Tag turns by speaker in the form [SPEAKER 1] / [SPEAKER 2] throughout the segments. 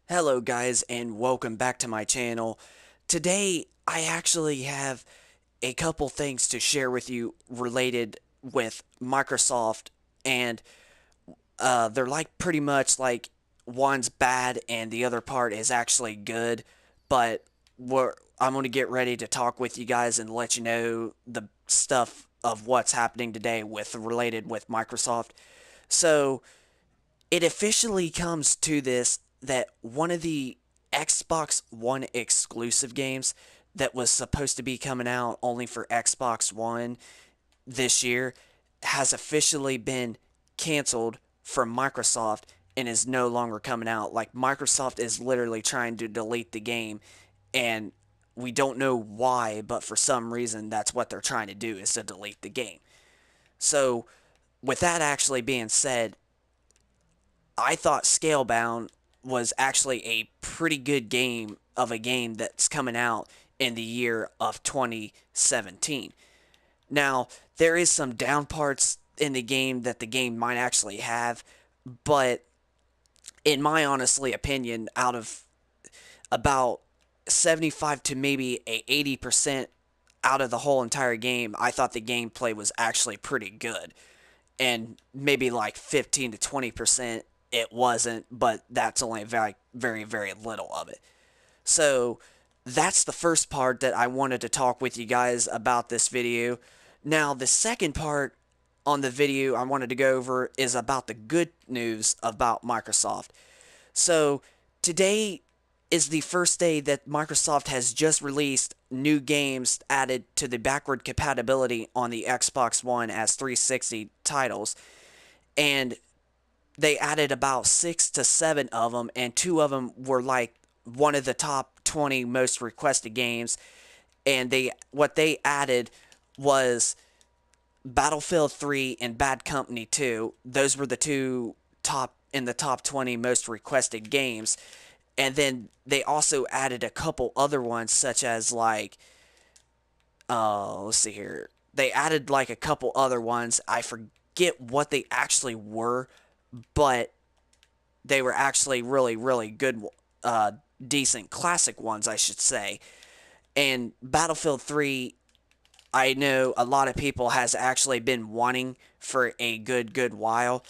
[SPEAKER 1] Hello guys and welcome back to my channel. Today I actually have a couple things to share with you related with Microsoft and they're like pretty much like one's bad and the other part is actually good, but I'm going to get ready to talk with you guys and let you know the stuff of what's happening today with related with Microsoft. So it officially comes to this that one of the Xbox One exclusive games that was supposed to be coming out only for Xbox One this year has officially been canceled from Microsoft and is no longer coming out. Like Microsoft is literally trying to delete the game and we don't know why, but for some reason that's what they're trying to do is to delete the game. So with that actually being said, I thought Scalebound was actually a pretty good game of a game that's coming out in the year of 2017. Now, there is some down parts in the game that the game might actually have, but in my honestly opinion, out of about 75 to maybe a 80% out of the whole entire game, I thought the gameplay was actually pretty good. And maybe like 15 to 20% it wasn't, but that's only very, very, very little of it. So that's the first part that I wanted to talk with you guys about this video. Now, the second part on the video I wanted to go over is about the good news about Microsoft. So today is the first day that Microsoft has just released new games added to the backward compatibility on the Xbox One as 360 titles. And they added about 6 to 7 of them, and 2 of them were like one of the top 20 most requested games. And what they added was Battlefield 3 and Bad Company 2. Those were the two top 20 most requested games. And then they also added a couple other ones such as like let's see here. They added like a couple other ones. I forget what they actually were, but they were actually really, really good, decent classic ones, I should say. And Battlefield 3, I know a lot of people has actually been wanting for a good while,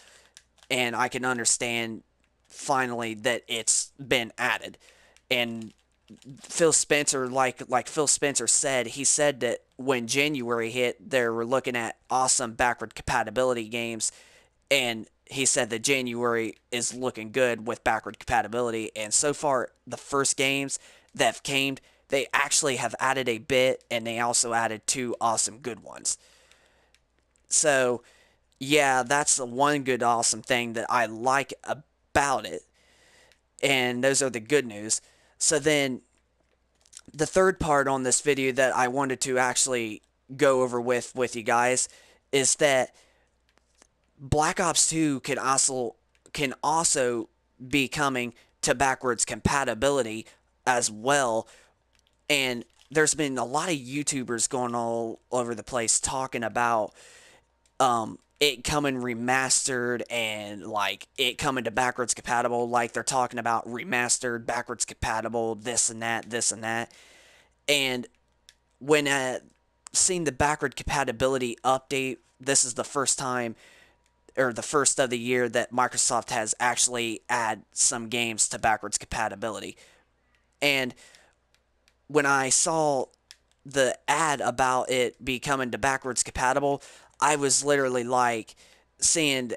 [SPEAKER 1] and I can understand finally that it's been added. And Phil Spencer, like Phil Spencer said, he said that when January hit, they were looking at awesome backward compatibility games, and he said that January is looking good with backward compatibility. And so far, the first games that have came, they actually have added a bit, and they also added 2 awesome good ones. So yeah, that's the one good awesome thing that I like about it, and those are the good news. So then the third part on this video that I wanted to actually go over with you guys is that Black Ops 2 can also be coming to backwards compatibility as well. And there's been a lot of YouTubers going all over the place talking about it coming remastered and like it coming to backwards compatible. Like they're talking about remastered, backwards compatible, this and that, this and that. And when seeing the backward compatibility update, this is the first time or the first of the year that Microsoft has actually add some games to backwards compatibility. And when I saw the ad about it becoming to backwards compatible, I was literally like seeing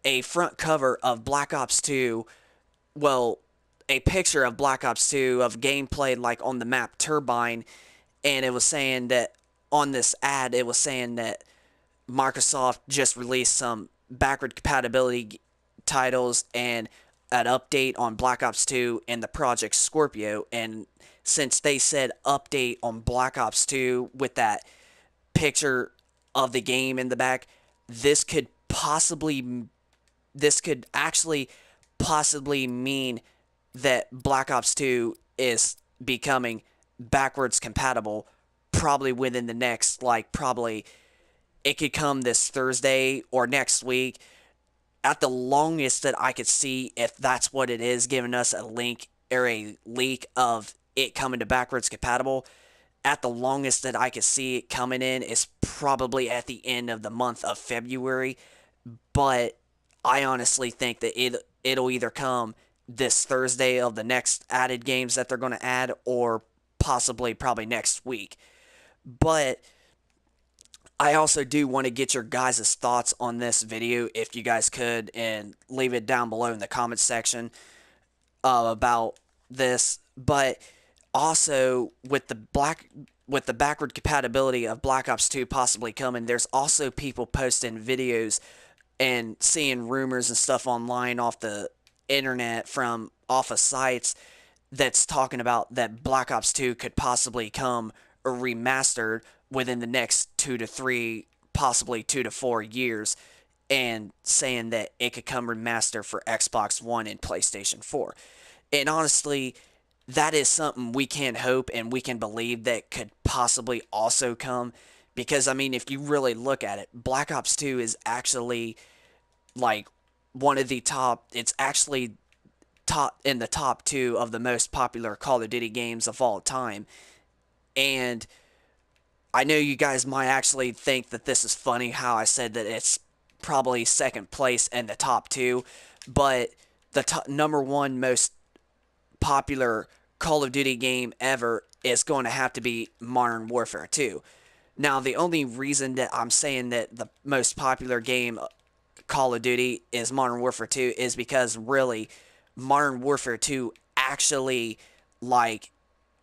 [SPEAKER 1] a front cover of Black Ops 2, well, a picture of Black Ops 2 of gameplay like on the map Turbine, and it was saying that on this ad, it was saying that Microsoft just released some backward compatibility titles and an update on Black Ops 2 and the Project Scorpio. And since they said update on Black Ops 2 with that picture of the game in the back, this could possibly this could actually possibly mean that Black Ops 2 is becoming backwards compatible probably within the next like probably it could come this Thursday or next week at the longest that I could see if that's what it is, giving us a link or a leak of it coming to backwards compatible. At the longest that I could see it coming in is probably at the end of the month of February, but I honestly think that it'll either come this Thursday of the next added games that they're going to add, or possibly probably next week. But I also do want to get your guys' thoughts on this video, if you guys could, and leave it down below in the comments section about this. But also with the backward compatibility of Black Ops 2 possibly coming, there's also people posting videos and seeing rumors and stuff online off the internet from off of sites that's talking about that Black Ops 2 could possibly come remastered within the next 2 to 3, possibly 2 to 4 years, and saying that it could come remastered for Xbox One and PlayStation 4. And honestly, that is something we can hope and we can believe that could possibly also come, because I mean, if you really look at it, Black Ops 2 is actually like one of the top, it's actually top in the top 2 of the most popular Call of Duty games of all time. And I know you guys might actually think that this is funny how I said that it's probably second place in the top 2, but the number 1 most popular Call of Duty game ever is going to have to be Modern Warfare 2. Now, the only reason that I'm saying that the most popular game Call of Duty is Modern Warfare 2 is because really Modern Warfare 2 actually like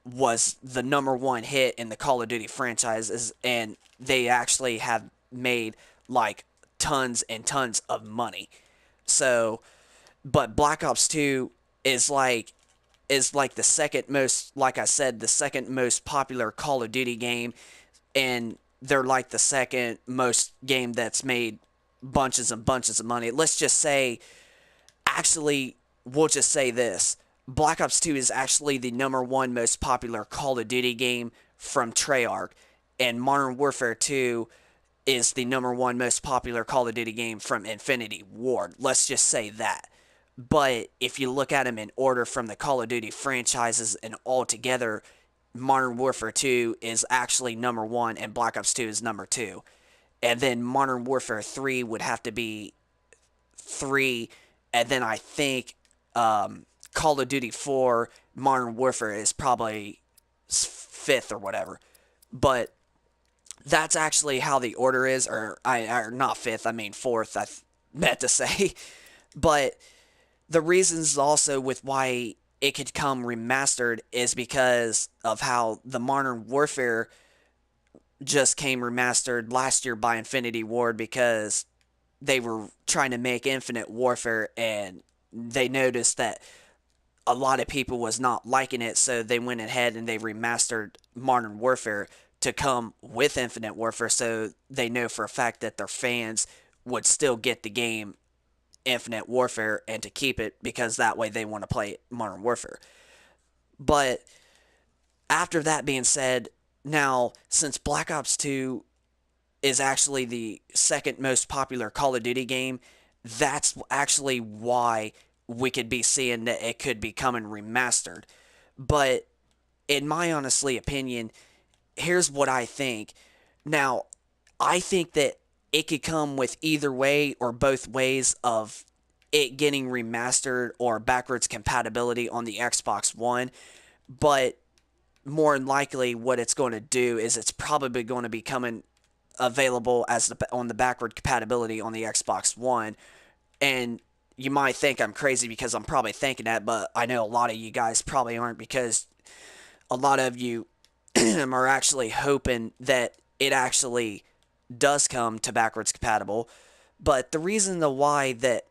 [SPEAKER 1] was the number 1 hit in the Call of Duty franchises, and they actually have made like tons and tons of money. So, but Black Ops 2 is like the second most, like I said, the second most popular Call of Duty game, and they're like the second most game that's made bunches and bunches of money. Let's just say, actually, we'll just say this. Black Ops 2 is actually the number 1 most popular Call of Duty game from Treyarch, and Modern Warfare 2 is the number 1 most popular Call of Duty game from Infinity Ward. Let's just say that. But if you look at them in order from the Call of Duty franchises and all together, Modern Warfare 2 is actually number 1 and Black Ops 2 is number 2. And then Modern Warfare 3 would have to be 3, and then I think Call of Duty 4, Modern Warfare is probably 5th or whatever. But that's actually how the order is, or not 5th, I mean 4th, I meant to say. But the reasons also with why it could come remastered is because of how the Modern Warfare just came remastered last year by Infinity Ward, because they were trying to make Infinite Warfare and they noticed that a lot of people was not liking it, so they went ahead and they remastered Modern Warfare to come with Infinite Warfare, so they know for a fact that their fans would still get the game Infinite Warfare and to keep it, because that way they want to play Modern Warfare. But after that being said, now since Black Ops 2 is actually the second most popular Call of Duty game, that's actually why we could be seeing that it could be coming remastered. But in my honestly opinion, here's what I think. Now, I think that it could come with either way or both ways of it getting remastered or backwards compatibility on the Xbox One. But more than likely what it's going to do is it's probably going to be coming available as on the backward compatibility on the Xbox One. And you might think I'm crazy because I'm probably thinking that, but I know a lot of you guys probably aren't, because a lot of you are actually hoping that it actually does come to backwards compatible. But the reason why that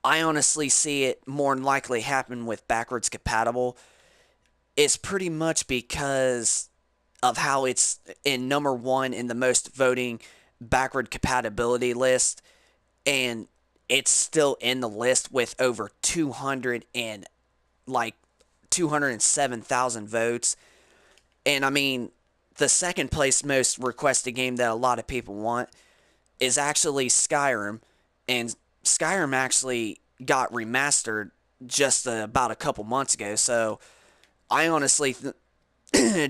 [SPEAKER 1] I honestly see it more than likely happen with backwards compatible is pretty much because of how it's in number 1 in the most voting backward compatibility list, and it's still in the list with over 207,000 votes. And I mean, the second place most requested game that a lot of people want is actually Skyrim, and Skyrim actually got remastered just about a couple months ago. So I honestly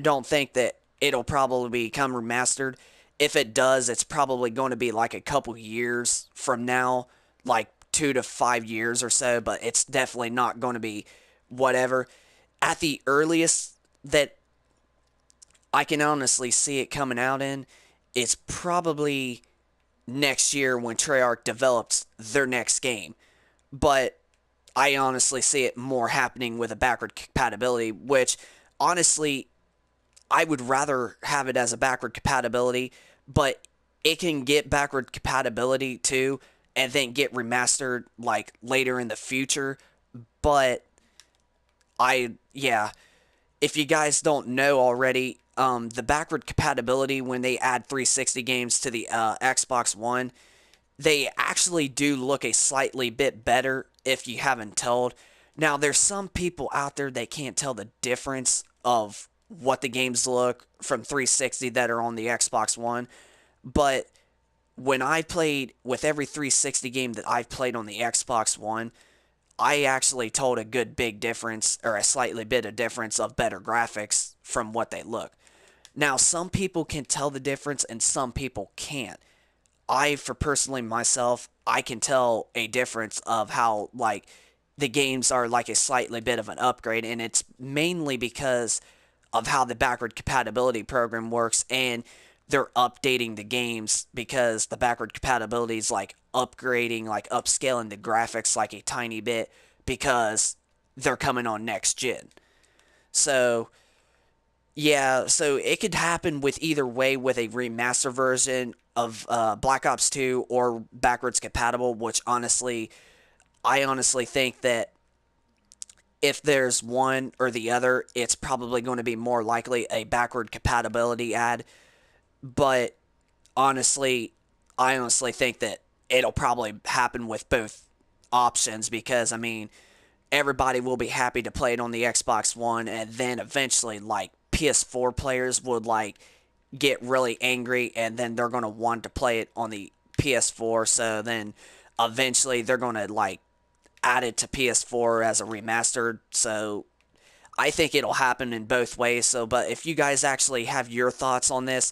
[SPEAKER 1] don't think that it'll probably become remastered. If it does, it's probably going to be like a couple years from now, like 2 to 5 years or so, but it's definitely not going to be whatever. At the earliest that I can honestly see it coming out in, it's probably next year when Treyarch develops their next game. But I honestly see it more happening with a backward compatibility, which honestly I would rather have it as a backward compatibility, but it can get backward compatibility too and then get remastered like later in the future. But yeah, if you guys don't know already, the backward compatibility when they add 360 games to the Xbox One, they actually do look a slightly bit better if you haven't told. Now, there's some people out there that can't tell the difference of what the games look from 360 that are on the Xbox One, but when I played with every 360 game that I've played on the Xbox One, I actually told a good big difference or a slightly bit of difference of better graphics from what they look. Now, some people can tell the difference and some people can't. For personally myself, I can tell a difference of how like the games are like a slightly bit of an upgrade, and it's mainly because of how the backward compatibility program works, and they're updating the games because the backward compatibility is like upgrading, like upscaling the graphics like a tiny bit because they're coming on next gen. So yeah, so it could happen with either way with a remaster version of Black Ops 2 or backwards compatible, which I honestly think that if there's one or the other, it's probably going to be more likely a backward compatibility ad. But honestly, I honestly think that it'll probably happen with both options because, I mean, everybody will be happy to play it on the Xbox One, and then eventually, like, PS4 players would, like, get really angry, and then they're going to want to play it on the PS4, so then eventually they're going to, like, add it to PS4 as a remastered, so I think it'll happen in both ways. So, but if you guys actually have your thoughts on this,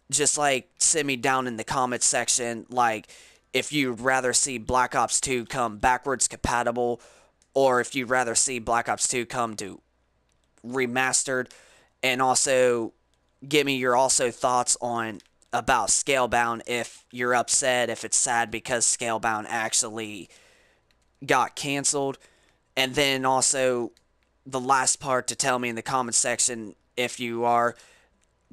[SPEAKER 1] just like send me down in the comments section, like if you'd rather see Black Ops 2 come backwards compatible, or if you'd rather see Black Ops 2 come to remastered, and also give me your also thoughts on about Scalebound, if you're upset, if it's sad because Scalebound actually got canceled, and then also the last part to tell me in the comment section if you are,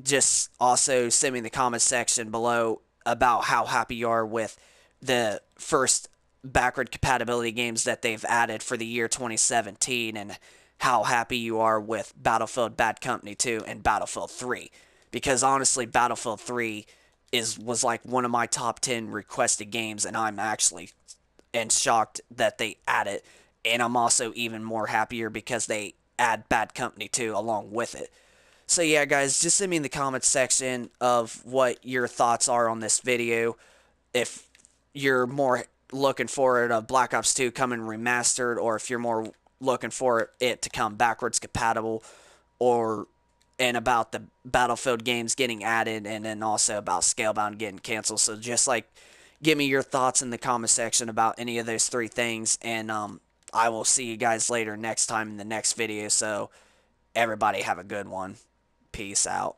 [SPEAKER 1] just also send me in the comment section below about how happy you are with the first backward compatibility games that they've added for the year 2017, and how happy you are with Battlefield Bad Company 2 and Battlefield 3. Because honestly, Battlefield 3 was like one of my top 10 requested games, and I'm actually and shocked that they add it. And I'm also even more happier because they add Bad Company 2 along with it. So yeah, guys, just send me in the comments section of what your thoughts are on this video. If you're more looking forward to Black Ops 2 coming remastered, or if you're more looking for it to come backwards compatible, or and about the Battlefield games getting added, and then also about Scalebound getting canceled. So just like give me your thoughts in the comment section about any of those three things, and I will see you guys later next time in the next video. So everybody have a good one. Peace out.